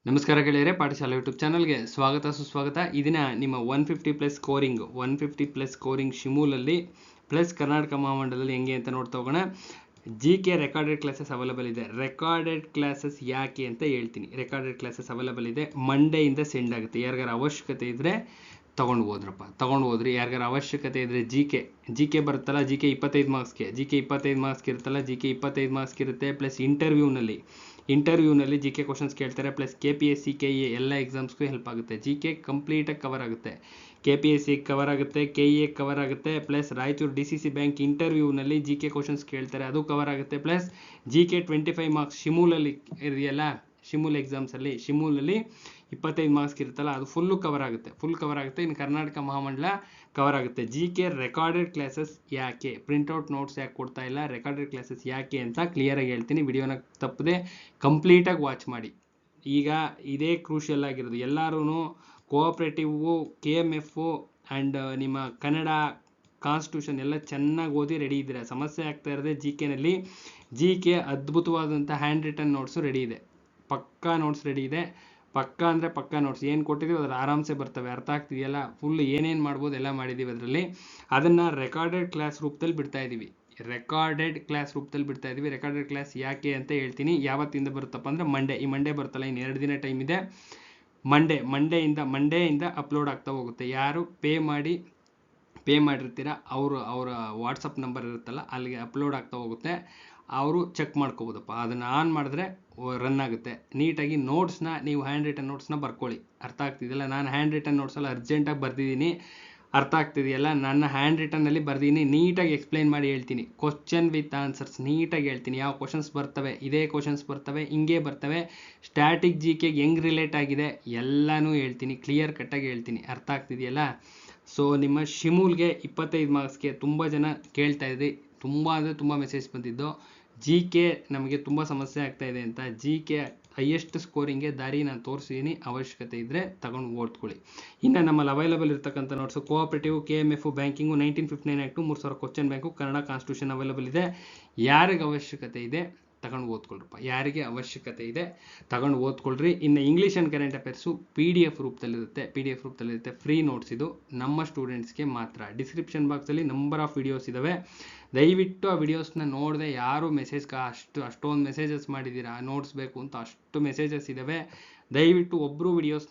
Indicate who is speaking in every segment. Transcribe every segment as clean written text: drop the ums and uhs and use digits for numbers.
Speaker 1: ನಮಸ್ಕಾರ ಗೆಳೆಯರೆ, ಪಾಠಶಾಲೆ ಯೂಟ್ಯೂಬ್ ಚಾನಲ್ಗೆ ಸ್ವಾಗತ ಸುಸ್ವಾಗತ. ಇದನ್ನ ನಿಮ್ಮ 150 ಪ್ಲಸ್ ಸ್ಕೋರಿಂಗ್ ಶಿಮೂಲಲ್ಲಿ ಪ್ಲಸ್ ಕರ್ನಾಟಕ ಮಹಾಮಂಡಲದಲ್ಲಿ ಹೆಂಗೆ ಅಂತ ನೋಡ್ತಾ ಹೋಗೋಣ. GK ರೆಕಾರ್ಡೆಡ್ ಕ್ಲಾಸಸ್ ಅವೈಲೇಬಲ್ ಇದೆ. ರೆಕಾರ್ಡೆಡ್ ಕ್ಲಾಸಸ್ ಯಾಕೆ ಅಂತ ಹೇಳ್ತೀನಿ. ರೆಕಾರ್ಡೆಡ್ ಕ್ಲಾಸಸ್ ಅವೈಲೇಬಲ್ ಇದೆ. ಮಂಡೆಯಿಂದ ಸೆಂಡ್ ಆಗುತ್ತೆ. ಯಾರಿಗಾರ ಅವಶ್ಯಕತೆ ಇದ್ದರೆ ತೊಗೊಂಡು ಹೋದ್ರಿ. ಯಾರಿಗಾರ ಅವಶ್ಯಕತೆ ಇದ್ದರೆ GK ಬರುತ್ತಲ್ಲ, GK 25 ಮಾರ್ಕ್ಸ್ಗೆ, GK 25 ಮಾರ್ಕ್ಸ್ಗೆ ಇರುತ್ತಲ್ಲ, GK 25 ಮಾರ್ಕ್ಸ್ಗೆ ಇರುತ್ತೆ. ಪ್ಲಸ್ ಇಂಟರ್ವ್ಯೂನಲ್ಲಿ GK ಕ್ವಶನ್ಸ್ ಕೇಳ್ತಾರೆ. ಪ್ಲಸ್ KPSC KE ಎಲ್ಲ ಎಕ್ಸಾಮ್ಸ್ಗೂ ಹೆಲ್ಪ್ ಆಗುತ್ತೆ. GK ಕಂಪ್ಲೀಟಾಗಿ ಕವರ್ ಆಗುತ್ತೆ. KPSC ಕವರ್ ಆಗುತ್ತೆ, KE ಕವರ್ ಆಗುತ್ತೆ. ಪ್ಲಸ್ ರಾಯಚೂರು DCC ಬ್ಯಾಂಕ್ ಇಂಟರ್ವ್ಯೂನಲ್ಲಿ GK ಕ್ವಶನ್ಸ್ ಕೇಳ್ತಾರೆ, ಅದು ಕವರ್ ಆಗುತ್ತೆ. ಪ್ಲಸ್ GK 25 ಮಾರ್ಕ್ಸ್ ಶಿಮೂಲಲ್ಲಿ ಇದೆಯಲ್ಲ, ಶಿಮೂಲ್ ಎಕ್ಸಾಮ್ಸಲ್ಲಿ 25 ಮಾರ್ಕ್ಸ್ಗೆ ಇರುತ್ತಲ್ಲ, ಅದು ಫುಲ್ ಕವರ್ ಆಗುತ್ತೆ. ಇನ್ನು ಕರ್ನಾಟಕ ಮಹಾಮಂಡಲ ಕವರ್ ಆಗುತ್ತೆ. GK ರೆಕಾರ್ಡೆಡ್ ಕ್ಲಾಸಸ್ ಯಾಕೆ, ಪ್ರಿಂಟ್ಔಟ್ ನೋಟ್ಸ್ ಯಾಕೆ ಕೊಡ್ತಾ ಇಲ್ಲ, ರೆಕಾರ್ಡೆಡ್ ಕ್ಲಾಸಸ್ ಯಾಕೆ ಅಂತ ಕ್ಲಿಯರಾಗಿ ಹೇಳ್ತೀನಿ. ವಿಡಿಯೋನ ತಪ್ಪದೆ ಕಂಪ್ಲೀಟಾಗಿ ವಾಚ್ ಮಾಡಿ. ಈಗ ಇದೇ ಕ್ರೂಷಿಯಲ್ ಆಗಿರೋದು. ಎಲ್ಲರೂ ಕೋಆಪ್ರೇಟಿವು, KMF ಆ್ಯಂಡ್ ನಿಮ್ಮ ಕನ್ನಡ ಕಾನ್ಸ್ಟಿಟ್ಯೂಷನ್ ಎಲ್ಲ ಚೆನ್ನಾಗಿ ಓದಿ ರೆಡಿ ಇದ್ದೀರಾ. ಸಮಸ್ಯೆ ಆಗ್ತಾ ಇರೋದೇ GKನಲ್ಲಿ. GK ಅದ್ಭುತವಾದಂಥ ಹ್ಯಾಂಡ್ ರಿಟನ್ ನೋಟ್ಸು ರೆಡಿ ಇದೆ. ಪಕ್ಕಾ ನೋಟ್ಸ್ ರೆಡಿ ಇದೆ. ಪಕ್ಕಾ ನೋಟ್ಸ್ ಏನು ಕೊಟ್ಟಿದ್ದೀವಿ ಅದ್ರ ಆರಾಮ್ಸೆ ಬರ್ತವೆ. ಅರ್ಥ ಆಗ್ತಿದೆಯಲ್ಲ? ಫುಲ್ ಏನೇನು ಮಾಡ್ಬೋದು ಎಲ್ಲ ಮಾಡಿದ್ದೀವಿ ಅದರಲ್ಲಿ. ಅದನ್ನು ರೆಕಾರ್ಡೆಡ್ ಕ್ಲಾಸ್ ರೂಪದಲ್ಲಿ ಬಿಡ್ತಾ ಇದ್ದೀವಿ. ರೆಕಾರ್ಡೆಡ್ ಕ್ಲಾಸ್ ಯಾಕೆ ಅಂತ ಹೇಳ್ತೀನಿ. ಯಾವತ್ತಿಂದ ಬರುತ್ತಪ್ಪ ಅಂದರೆ ಈ ಮಂಡೇ ಬರುತ್ತಲ್ಲ, ಇನ್ನು 2 ದಿನ ಟೈಮ್ ಇದೆ. ಮಂಡೆಯಿಂದ ಅಪ್ಲೋಡ್ ಆಗ್ತಾ ಹೋಗುತ್ತೆ. ಯಾರು ಪೇ ಮಾಡಿರ್ತೀರ ಅವರ ವಾಟ್ಸಪ್ ನಂಬರ್ ಇರುತ್ತಲ್ಲ, ಅಲ್ಲಿಗೆ ಅಪ್ಲೋಡ್ ಆಗ್ತಾ ಹೋಗುತ್ತೆ. ಅವರು ಚೆಕ್ ಮಾಡ್ಕೋಬೋದಪ್ಪ. ಅದನ್ನು ಆನ್ ಮಾಡಿದ್ರೆ ರನ್ ಆಗುತ್ತೆ ನೀಟಾಗಿ. ನೋಟ್ಸ್ನ ನೀವು ಹ್ಯಾಂಡ್ ರಿಟನ್ ನೋಟ್ಸ್ನ ಬರ್ಕೊಳ್ಳಿ. ಅರ್ಥ ಆಗ್ತಿದೆಯಲ್ಲ? ನಾನು ಹ್ಯಾಂಡ್ ರಿಟನ್ ನೋಟ್ಸಲ್ಲಿ ಅರ್ಜೆಂಟಾಗಿ ಬರ್ದಿದ್ದೀನಿ. ಅರ್ಥ ಆಗ್ತಿದೆಯಲ್ಲ? ನನ್ನ ಹ್ಯಾಂಡ್ ರಿಟನ್ನಲ್ಲಿ ಬರ್ದಿದ್ದೀನಿ. ನೀಟಾಗಿ ಎಕ್ಸ್ಪ್ಲೈನ್ ಮಾಡಿ ಹೇಳ್ತೀನಿ. ಕ್ವಶನ್ ವಿತ್ ಆನ್ಸರ್ಸ್ ನೀಟಾಗಿ ಹೇಳ್ತೀನಿ. ಯಾವ ಕ್ವಶನ್ಸ್ ಬರ್ತವೆ, ಇದೇ ಕ್ವಶನ್ಸ್ ಬರ್ತವೆ, ಹಿಂಗೆ ಬರ್ತವೆ, ಸ್ಟ್ಯಾಟಿಕ್ GKಗೆ ಹೆಂಗೆ ರಿಲೇಟ್ ಆಗಿದೆ ಎಲ್ಲನೂ ಹೇಳ್ತೀನಿ. ಕ್ಲಿಯರ್ ಕಟ್ಟಾಗಿ ಹೇಳ್ತೀನಿ. ಅರ್ಥ ಆಗ್ತಿದೆಯಲ್ಲ? ಸೊ ನಿಮ್ಮ ಶಿಮೂಲ್ಗೆ 25 ಮಾರ್ಕ್ಸ್ಗೆ ತುಂಬ ಜನ ಕೇಳ್ತಾ ಇದ್ರಿ. ತುಂಬ ಮೆಸೇಜ್ ಬಂದಿದ್ದು. GK ನಮಗೆ ತುಂಬ ಸಮಸ್ಯೆ ಆಗ್ತಾ ಇದೆ ಅಂತ. GK ಹೈಯೆಸ್ಟ್ ಸ್ಕೋರಿಂಗ್ಗೆ ದಾರಿ ನಾನು ತೋರಿಸಿದ್ದೀನಿ. ಅವಶ್ಯಕತೆ ಇದ್ದರೆ ತಗೊಂಡು ಓದ್ಕೊಳ್ಳಿ. ಇನ್ನು ನಮ್ಮಲ್ಲಿ ಅವೈಲೇಬಲ್ ಇರ್ತಕ್ಕಂಥ notes cooperative, KMF, banking, 1959 act, 3000 question bank, Kannada constitution available ಇದೆ. ಯಾರಿಗೆ ಅವಶ್ಯಕತೆ ಇದೆ ತಗೊಂಡು ಓದ್ಕೊಳ್ರಪ್ಪ. ಯಾರಿಗೆ ಅವಶ್ಯಕತೆ ಇದೆ ತಗೊಂಡು ಓದ್ಕೊಳ್ರಿ. ಇನ್ನು English and current affairs PDF ರೂಪದಲ್ಲಿರುತ್ತೆ. ಫ್ರೀ ನೋಟ್ಸ್ ಇದು ನಮ್ಮ ಸ್ಟೂಡೆಂಟ್ಸ್ಗೆ ಮಾತ್ರ. ಡಿಸ್ಕ್ರಿಪ್ಷನ್ ಬಾಕ್ಸಲ್ಲಿ ನಂಬರ್ ಆಫ್ ವಿಡಿಯೋಸ್ ಇದ್ದಾವೆ. ದಯವಿಟ್ಟು ಆ ವಿಡಿಯೋಸ್ನ ನೋಡದೆ ಯಾರು ಅಷ್ಟೊಂದು ಮೆಸೇಜಸ್ ಮಾಡಿದ್ದೀರಾ ನೋಟ್ಸ್ ಬೇಕು ಅಂತ, ಅಷ್ಟು ಮೆಸೇಜಸ್ ಇದ್ದಾವೆ. ದಯವಿಟ್ಟು ಒಬ್ಬರು ವಿಡಿಯೋಸ್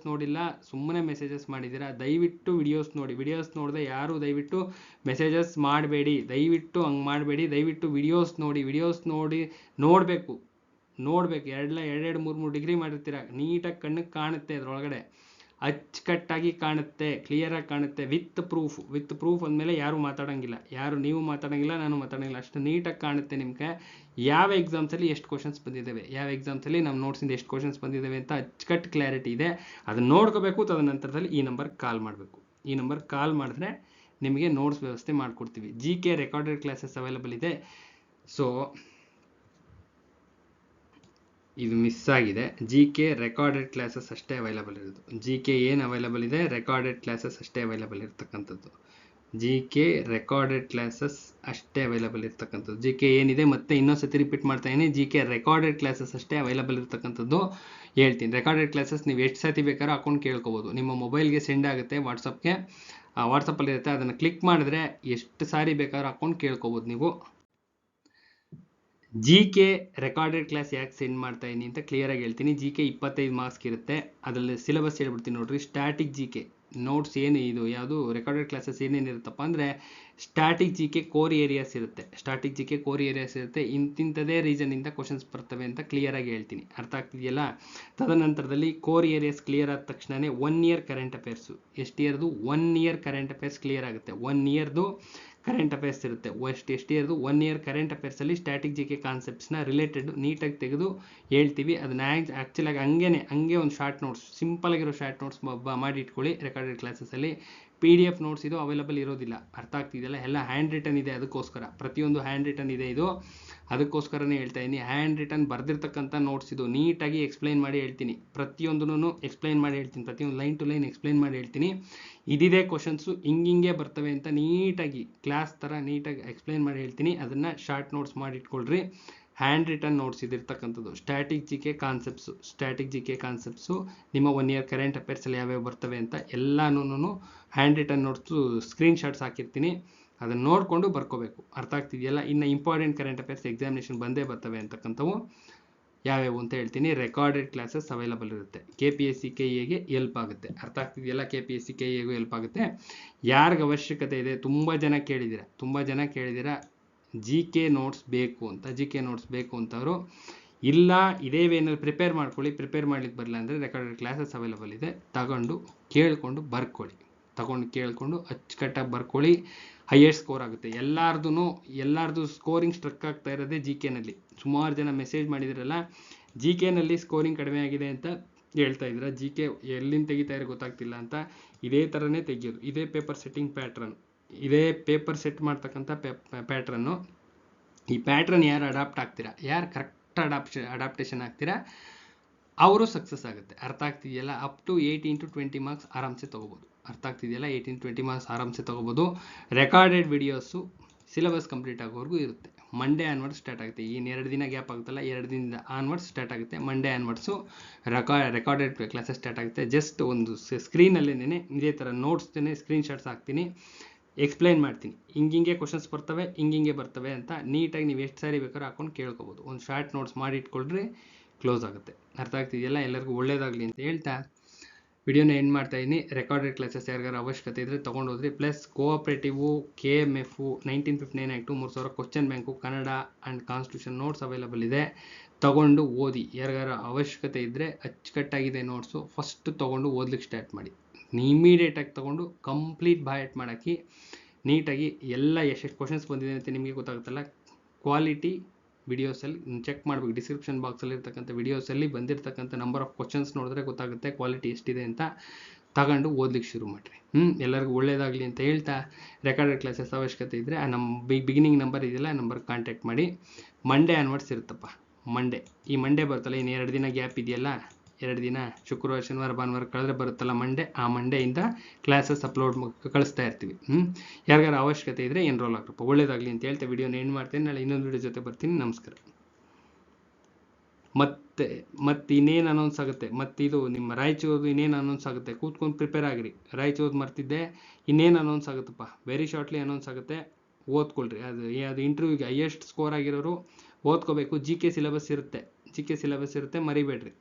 Speaker 1: ನೋಡಿಲ್ಲ, ಸುಮ್ಮನೆ ಮೆಸೇಜಸ್ ಮಾಡಿದ್ದೀರಾ. ದಯವಿಟ್ಟು ವಿಡಿಯೋಸ್ ನೋಡಿ. ವಿಡಿಯೋಸ್ ನೋಡದೆ ಯಾರು ದಯವಿಟ್ಟು ಮೆಸೇಜಸ್ ಮಾಡಬೇಡಿ. ದಯವಿಟ್ಟು ಹಂಗೆ ಮಾಡಬೇಡಿ. ದಯವಿಟ್ಟು ವಿಡಿಯೋಸ್ ನೋಡಿ ನೋಡಬೇಕು. 2-3 ಡಿಗ್ರಿ ಮಾಡಿರ್ತೀರ, ನೀಟಾಗಿ ಕಣ್ಣಿಗೆ ಕಾಣುತ್ತೆ. ಅದರೊಳಗಡೆ ಅಚ್ಚುಕಟ್ಟಾಗಿ ಕಾಣುತ್ತೆ, ಕ್ಲಿಯರಾಗಿ ಕಾಣುತ್ತೆ. ವಿತ್ ಪ್ರೂಫ್ ಅಂದಮೇಲೆ ಯಾರು ಮಾತಾಡೋಂಗಿಲ್ಲ, ನೀವು ಮಾತಾಡೋಂಗಿಲ್ಲ, ನಾನು ಮಾತಾಡೋಂಗಿಲ್ಲ. ಅಷ್ಟು ನೀಟಾಗಿ ಕಾಣುತ್ತೆ ನಿಮಗೆ. ಯಾವ ಎಕ್ಸಾಮ್ಸಲ್ಲಿ ಎಷ್ಟು ಕ್ವಶನ್ಸ್ ಬಂದಿದ್ದಾವೆ, ಯಾವ ಎಕ್ಸಾಮ್ಸಲ್ಲಿ ನಮ್ಮ ನೋಟ್ಸಿಂದ ಎಷ್ಟು ಕ್ವಶನ್ಸ್ ಬಂದಿದ್ದಾವೆ ಅಂತ ಅಚ್ಚುಕಟ್ಟು ಕ್ಲಾರಿಟಿ ಇದೆ. ಅದನ್ನು ನೋಡ್ಕೋಬೇಕು. ತದನಂತರದಲ್ಲಿ ಈ ನಂಬರ್ ಕಾಲ್ ಮಾಡಬೇಕು. ಈ ನಂಬರ್ ಕಾಲ್ ಮಾಡಿದ್ರೆ ನಿಮಗೆ ನೋಟ್ಸ್ ವ್ಯವಸ್ಥೆ ಮಾಡಿಕೊಡ್ತೀವಿ. GK ರೆಕಾರ್ಡೆಡ್ ಕ್ಲಾಸಸ್ ಅವೈಲೇಬಲ್ ಇದೆ. ಸೊ ಇದು ಮಿಸ್ ಆಗಿದೆ. GK ರೆಕಾರ್ಡೆಡ್ ಕ್ಲಾಸಸ್ ಅಷ್ಟೇ ಅವೈಲೇಬಲ್ ಇರೋದು. GK ಏನು ಅವೈಲೇಬಲ್ ಇದೆ, ರೆಕಾರ್ಡೆಡ್ ಕ್ಲಾಸಸ್ ಅಷ್ಟೇ ಅವೈಲೇಬಲ್ ಇರ್ತಕ್ಕಂಥದ್ದು. GK ರೆಕಾರ್ಡೆಡ್ ಕ್ಲಾಸಸ್ ಅಷ್ಟೇ ಅವೈಲೇಬಲ್ ಇರ್ತಕ್ಕಂಥದ್ದು. GK ಏನಿದೆ ಮತ್ತೆ ಇನ್ನೊಂದ್ಸತಿ ರಿಪೀಟ್ ಮಾಡ್ತಾ ಇದ್ದೀನಿ. GK ರೆಕಾರ್ಡೆಡ್ ಕ್ಲಾಸಸ್ ಅಷ್ಟೇ ಅವೈಲೇಬಲ್ ಇರ್ತಕ್ಕಂಥದ್ದು ಹೇಳ್ತೀನಿ. ರೆಕಾರ್ಡೆಡ್ ಕ್ಲಾಸಸ್ ನೀವು ಎಷ್ಟು ಸತಿ ಬೇಕಾದ್ರೂ ಅಕೌಂಟ್ ಕೇಳ್ಕೊಬೋದು. ನಿಮ್ಮ ಮೊಬೈಲ್ಗೆ ಸೆಂಡ್ ಆಗುತ್ತೆ, ವಾಟ್ಸಪ್ಪಲ್ಲಿ ಇರುತ್ತೆ. ಅದನ್ನು ಕ್ಲಿಕ್ ಮಾಡಿದ್ರೆ ಎಷ್ಟು ಸಾರಿ ಬೇಕಾದ್ರೂ ಅಕೌಂಟ್ ಕೇಳ್ಕೊಬೋದು ನೀವು. GK ರೆಕಾರ್ಡೆಡ್ ಕ್ಲಾಸ್ ಯಾಕೆ ಸೆಂಡ್ ಮಾಡ್ತಾ ಇದ್ದೀನಿ ಅಂತ ಕ್ಲಿಯರಾಗಿ ಹೇಳ್ತೀನಿ. GK 25 ಮಾರ್ಕ್ಸ್ಗೆ ಇರುತ್ತೆ. ಅದರಲ್ಲಿ ಸಿಲೆಬಸ್ ಹೇಳ್ಬಿಡ್ತೀನಿ ನೋಡ್ರಿ. ಸ್ಟ್ಯಾಟಿಕ್ GK ನೋಟ್ಸ್ ಏನು ಇದು ಯಾವುದು ರೆಕಾರ್ಡೆಡ್ ಕ್ಲಾಸಸ್ ಏನೇನಿರುತ್ತಪ್ಪ ಅಂದರೆ, ಸ್ಟ್ಯಾಟಿಕ್ GK ಕೋರ್ ಏರಿಯಾಸ್ ಇರುತ್ತೆ. ಇಂಥದೇ ರೀಸನಿಂದ ಕ್ವಶನ್ಸ್ ಬರ್ತವೆ ಅಂತ ಕ್ಲಿಯರಾಗಿ ಹೇಳ್ತೀನಿ. ಅರ್ಥ ಆಗ್ತಿದೆಯಲ್ಲ? ತದನಂತರದಲ್ಲಿ ಕೋರ್ ಏರಿಯಾಸ್ ಕ್ಲಿಯರ್ ಆದ ತಕ್ಷಣವೇ 1 ಇಯರ್ ಕರೆಂಟ್ ಅಫೇರ್ಸು, ಎಷ್ಟು ಇಯರ್ದು 1 ಇಯರ್ ಕರೆಂಟ್ ಅಫೇರ್ಸ್ ಕ್ಲಿಯರ್ ಆಗುತ್ತೆ. 1 ಇಯರ್ದು ಕರೆಂಟ್ ಅಫೇರ್ಸ್ ಇರುತ್ತೆ. ಎಷ್ಟು ಇಯರ್ದು 1 ಇಯರ್ ಕರೆಂಟ್ ಅಫೇರ್ಸಲ್ಲಿ ಸ್ಟ್ಯಾಟಿಕ್ GK ಕಾನ್ಸೆಪ್ಟ್ಸ್ನ ರಿಲೇಟೆಡ್ ನೀಟಾಗಿ ತೆಗೆದು ಹೇಳ್ತೀವಿ. ಅದನ್ನ ಆ್ಯಕ್ಚುಲಾಗಿ ಹಂಗೆ ಒಂದು ಶಾರ್ಟ್ ನೋಟ್ಸ್, ಸಿಂಪಲ್ ಆಗಿರೋ ಶಾರ್ಟ್ ನೋಟ್ಸ್ ಮಾಡಿ ಇಟ್ಕೊಳ್ಳಿ. ರೆಕಾರ್ಡೆಡ್ ಕ್ಲಾಸಸಲ್ಲಿ PDF ನೋಟ್ಸ್ ಇದು ಅವೈಲೇಬಲ್ ಇರೋದಿಲ್ಲ. ಅರ್ಥ ಆಗ್ತಿದೆಯಲ್ಲ? ಎಲ್ಲ ಹ್ಯಾಂಡ್ ರಿಟನ್ ಇದೆ. ಅದಕ್ಕೋಸ್ಕರ ಪ್ರತಿಯೊಂದು ಹ್ಯಾಂಡ್ ರಿಟನ್ ಇದೆ. ಇದು ಅದಕ್ಕೋಸ್ಕರನೇ ಹೇಳ್ತಾ ಇದ್ದೀನಿ. ಹ್ಯಾಂಡ್ ರಿಟನ್ ಬರ್ದಿರ್ತಕ್ಕಂಥ ನೋಟ್ಸ್ ಇದು. ನೀಟಾಗಿ ಎಕ್ಸ್ಪ್ಲೈನ್ ಮಾಡಿ ಹೇಳ್ತೀನಿ. ಪ್ರತಿಯೊಂದನ್ನು ಎಕ್ಸ್ಪ್ಲೈನ್ ಮಾಡಿ ಹೇಳ್ತೀನಿ. ಪ್ರತಿಯೊಂದು ಲೈನ್ ಟು ಲೈನ್ ಎಕ್ಸ್ಪ್ಲೈನ್ ಮಾಡಿ ಹೇಳ್ತೀನಿ. ಇದಿದೆ ಕ್ವಶನ್ಸು ಹಿಂಗೆ ಬರ್ತವೆ ಅಂತ ನೀಟಾಗಿ ಕ್ಲಾಸ್ ಥರ ನೀಟಾಗಿ ಎಕ್ಸ್ಪ್ಲೈನ್ ಮಾಡಿ ಹೇಳ್ತೀನಿ. ಅದನ್ನು ಶಾರ್ಟ್ ನೋಟ್ಸ್ ಮಾಡಿ ಇಟ್ಕೊಳ್ರಿ. ಹ್ಯಾಂಡ್ ರಿಟನ್ ನೋಟ್ಸ್ ಇದಿರ್ತಕ್ಕಂಥದ್ದು. ಸ್ಟ್ಯಾಟಿಕ್ ಜಿ ಕೆ ಕಾನ್ಸೆಪ್ಟ್ಸು ನಿಮ್ಮ 1 ಇಯರ್ ಕರೆಂಟ್ ಅಫೇರ್ಸಲ್ಲಿ ಯಾವ್ಯಾವ ಬರ್ತವೆ ಅಂತ ಎಲ್ಲಾನು ಹ್ಯಾಂಡ್ ರಿಟನ್ ನೋಟ್ಸು ಸ್ಕ್ರೀನ್ಶಾಟ್ಸ್ ಹಾಕಿರ್ತೀನಿ, ಅದನ್ನು ನೋಡಿಕೊಂಡು ಬರ್ಕೋಬೇಕು. ಅರ್ಥ ಆಗ್ತಿದೆಯಲ್ಲ. ಇನ್ನು ಇಂಪಾರ್ಟೆಂಟ್ ಕರೆಂಟ್ ಅಫೇರ್ಸ್ ಎಕ್ಸಾಮಿನೇಷನ್ ಬಂದೇ ಬರ್ತವೆ ಅಂತಕ್ಕಂಥವು ಯಾವ್ಯಾವು ಅಂತ ಹೇಳ್ತೀನಿ. ರೆಕಾರ್ಡೆಡ್ ಕ್ಲಾಸಸ್ ಅವೈಲಬಲ್ ಇರುತ್ತೆ. KPSC KAಗೆ ಹೆಲ್ಪ್ ಆಗುತ್ತೆ. ಅರ್ಥ ಆಗ್ತಿದೆಯಲ್ಲ. KPSC KAಗೂ ಹೆಲ್ಪ್ ಆಗುತ್ತೆ. ಯಾರಿಗೆ ಅವಶ್ಯಕತೆ ಇದೆ, ತುಂಬ ಜನ ಕೇಳಿದ್ದೀರಾ GK ನೋಟ್ಸ್ ಬೇಕು ಅಂತವರು ಇಲ್ಲ ಇದೇ ವೇನಲ್ಲಿ ಪ್ರಿಪೇರ್ ಮಾಡ್ಕೊಳ್ಳಿ. ಪ್ರಿಪೇರ್ ಮಾಡ್ಲಿಕ್ಕೆ ಬರಲ್ಲ ಅಂದರೆ ರೆಕಾರ್ಡೆಡ್ ಕ್ಲಾಸಸ್ ಅವೈಲಬಲ್ ಇದೆ, ತಗೊಂಡು ಕೇಳಿಕೊಂಡು ಅಚ್ಚುಕಟ್ಟಾಗಿ ಬರ್ಕೊಳ್ಳಿ. ಹೈಯೆಸ್ಟ್ ಸ್ಕೋರ್ ಆಗುತ್ತೆ. ಎಲ್ಲಾರ್ದು ಸ್ಕೋರಿಂಗ್ ಸ್ಟ್ರಕ್ ಆಗ್ತಾ ಇರೋದೇ GKನಲ್ಲಿ. ಸುಮಾರು ಜನ ಮೆಸೇಜ್ ಮಾಡಿದ್ರಲ್ಲ GKನಲ್ಲಿ ಸ್ಕೋರಿಂಗ್ ಕಡಿಮೆ ಆಗಿದೆ ಅಂತ ಹೇಳ್ತಾ ಇದ್ದೀರಾ. GK ಎಲ್ಲಿಂದ ತೆಗಿತಾ ಇರೋ ಗೊತ್ತಾಗ್ತಿಲ್ಲ ಅಂತ. ಇದೇ ಥರನೇ ತೆಗಿಯೋದು. ಇದೇ ಪೇಪರ್ ಸೆಟ್ಟಿಂಗ್ ಪ್ಯಾಟ್ರನ್, ಇದೇ ಪೇಪರ್ ಸೆಟ್ ಮಾಡ್ತಕ್ಕಂಥ ಪ್ಯಾಟ್ರನ್ನು. ಈ ಪ್ಯಾಟ್ರನ್ ಯಾರು ಅಡಾಪ್ಟ್ ಆಗ್ತೀರಾ, ಯಾರು ಕರೆಕ್ಟ್ ಅಡಾಪ್ಟೇಷನ್ ಆಗ್ತೀರಾ ಅವರು ಸಕ್ಸಸ್ ಆಗುತ್ತೆ. ಅರ್ಥ ಆಗ್ತಿದೆಯಲ್ಲ. ಅಪ್ ಟು 18 to 20 ಮಾರ್ಕ್ಸ್ ಆರಾಮ್ಸೆ ತೊಗೋಬೋದು. ಅರ್ಥ ಆಗ್ತಿದೆಯಲ್ಲ. 18 to 20 ಮಾರ್ಕ್ಸ್ ಆರಾಮ್ಸೆ ತೊಗೋಬೋದು. ರೆಕಾರ್ಡೆಡ್ ವಿಡಿಯೋಸು ಸಿಲೆಬಸ್ ಕಂಪ್ಲೀಟ್ ಆಗೋವರೆಗೂ ಇರುತ್ತೆ. ಮಂಡೇ ಆನ್ವರ್ಡ್ಸ್ ಸ್ಟಾರ್ಟ್ ಆಗುತ್ತೆ. ಇನ್ನು 2 ದಿನ ಗ್ಯಾಪ್ ಆಗುತ್ತಲ್ಲ, 2 ದಿನದ ಆನ್ವರ್ಡ್ಸ್ ಸ್ಟಾರ್ಟ್ ಆಗುತ್ತೆ. Monday onwards recorded classes start ಆಗುತ್ತೆ. ಜಸ್ಟ್ ಒಂದು ಸ್ಕ್ರೀನಲ್ಲೇನೆ ಇದೇ ಥರ ನೋಟ್ಸ್ನೇ ಸ್ಕ್ರೀನ್ಶಾಟ್ಸ್ ಹಾಕ್ತೀನಿ, ಎಕ್ಸ್ಪ್ಲೈನ್ ಮಾಡ್ತೀನಿ. ಹಿಂಗೆ ಕ್ವಶನ್ಸ್ ಬರ್ತವೆ, ಹಿಂಗೆ ಬರ್ತವೆ ಅಂತ ನೀಟಾಗಿ ನೀವು ಎಷ್ಟು ಸಾರಿ ಬೇಕಾದ್ರೂ ಹಾಕೊಂಡು ಕೇಳ್ಕೊಬೋದು. ಒಂದು ಶಾರ್ಟ್ ನೋಟ್ಸ್ ಮಾಡಿ ಇಟ್ಕೊಳ್ರಿ, ಕ್ಲೋಸ್ ಆಗುತ್ತೆ. ಅರ್ಥ ಆಗ್ತಿದೆಯಲ್ಲ. ಎಲ್ಲರಿಗೂ ಒಳ್ಳೇದಾಗಲಿ ಅಂತ ಹೇಳ್ತಾ ವಿಡಿಯೋನ ಎಂಡ್ ಮಾಡ್ತಾ ಇದ್ದೀನಿ. ರೆಕಾರ್ಡೆಡ್ ಕ್ಲಾಸಸ್ ಯಾರಿಗಾರು ಅವಶ್ಯಕತೆ ಇದ್ದರೆ ತೊಗೊಂಡೋದ್ರಿ. Plus cooperative, KMF, 1959 act, 3000 question bank, Kannada and constitution notes available ಇದೆ. ತೊಗೊಂಡು ಓದಿ. ಯಾರಿಗಾರು ಅವಶ್ಯಕತೆ ಇದ್ದರೆ ಅಚ್ಚುಕಟ್ಟಾಗಿದೆ ನೋಟ್ಸು, ಫಸ್ಟ್ ತೊಗೊಂಡು ಓದ್ಲಿಕ್ಕೆ ಸ್ಟಾರ್ಟ್ ಮಾಡಿ. ಇಮಿಡಿಯೇಟಾಗಿ ತೊಗೊಂಡು ಕಂಪ್ಲೀಟ್ ಬಾಯಟ್ ಮಾಡೋಕ್ಕೆ ನೀಟಾಗಿ ಎಲ್ಲ ಎಷ್ಟೆಷ್ಟು ಕ್ವಶನ್ಸ್ ಬಂದಿದೆ ಅಂತ ನಿಮಗೆ ಗೊತ್ತಾಗುತ್ತಲ್ಲ. ಕ್ವಾಲಿಟಿ ವಿಡಿಯೋಸಲ್ಲಿ ಚೆಕ್ ಮಾಡಬೇಕು. ಡಿಸ್ಕ್ರಿಪ್ಷನ್ ಬಾಕ್ಸಲ್ಲಿ ಇರ್ತಕ್ಕಂಥ ವಿಡಿಯೋಸಲ್ಲಿ ಬಂದಿರತಕ್ಕಂಥ ನಂಬರ್ ಆಫ್ ಕ್ವಶನ್ಸ್ ನೋಡಿದ್ರೆ ಗೊತ್ತಾಗುತ್ತೆ ಕ್ವಾಲಿಟಿ ಎಷ್ಟಿದೆ ಅಂತ. ತಗೊಂಡು ಓದ್ಲಿಕ್ಕೆ ಶುರು ಮಾಡಿರಿ. ಎಲ್ಲರಿಗೂ ಒಳ್ಳೇದಾಗಲಿ ಅಂತ ಹೇಳ್ತಾ ರೆಕಾರ್ಡೆಡ್ ಕ್ಲಾಸಸ್ ಅವಶ್ಯಕತೆ ಇದ್ದರೆ ಬಿಗಿನಿಂಗ್ ನಂಬರ್ ಇದೆಯಲ್ಲ, ಆ ನಂಬರ್ಗೆ ಕಾಂಟ್ಯಾಕ್ಟ್ ಮಾಡಿ. ಮಂಡೇ ಆನ್ವರ್ಡ್ಸ್ ಇರುತ್ತಪ್ಪ. ಈ ಮಂಡೇ ಬರ್ತಲ್ಲ, ಇನ್ನು 2 ದಿನ ಗ್ಯಾಪ್ ಇದೆಯಲ್ಲ, 2 ದಿನ ಶುಕ್ರವಾರ ಶನಿವಾರ ಭಾನುವಾರ ಕಳೆದ್ರೆ ಬರುತ್ತಲ್ಲ ಮಂಡೇ, ಆ ಮಂಡೆಯಿಂದ ಕ್ಲಾಸಸ್ ಅಪ್ಲೋಡ್ ಕಳಿಸ್ತಾ ಇರ್ತೀವಿ. ಯಾರಿಗಾರು ಅವಶ್ಯಕತೆ ಇದ್ದರೆ ಎನ್ರೋಲ್ ಆಗ್ರಪ್ಪ. ಒಳ್ಳೇದಾಗಲಿ ಅಂತ ಹೇಳ್ತಾ ವಿಡಿಯೋನ ಎಂಡ್ ಮಾಡ್ತೇನೆ. ನಾಳೆ ಇನ್ನೊಂದು ವಿಡಿಯೋ ಜೊತೆ ಬರ್ತೀನಿ. ನಮಸ್ಕಾರ. ಮತ್ತೆ ಇನ್ನೇನು ಅನೌನ್ಸ್ ಆಗುತ್ತೆ, ಇದು ನಿಮ್ಮ ರಾಯಚೂರು ಇನ್ನೇನು ಅನೌನ್ಸ್ ಆಗುತ್ತೆ, ಕೂತ್ಕೊಂಡು ಪ್ರಿಪೇರ್ ಆಗಿರಿ. ರಾಯಚೂರು ಮರ್ತಿದ್ದೆ, ಇನ್ನೇನು ಅನೌನ್ಸ್ ಆಗುತ್ತಪ್ಪ, ವೆರಿ ಶಾರ್ಟ್ಲಿ ಅನೌನ್ಸ್ ಆಗುತ್ತೆ. ಓದ್ಕೊಳ್ರಿ. ಅದು ಇಂಟರ್ವ್ಯೂಗೆ ಹೈಯೆಸ್ಟ್ ಸ್ಕೋರ್ ಆಗಿರೋರು ಓದ್ಕೋಬೇಕು. GK ಸಿಲೆಬಸ್ ಇರುತ್ತೆ, ಮರಿಬೇಡ್ರಿ.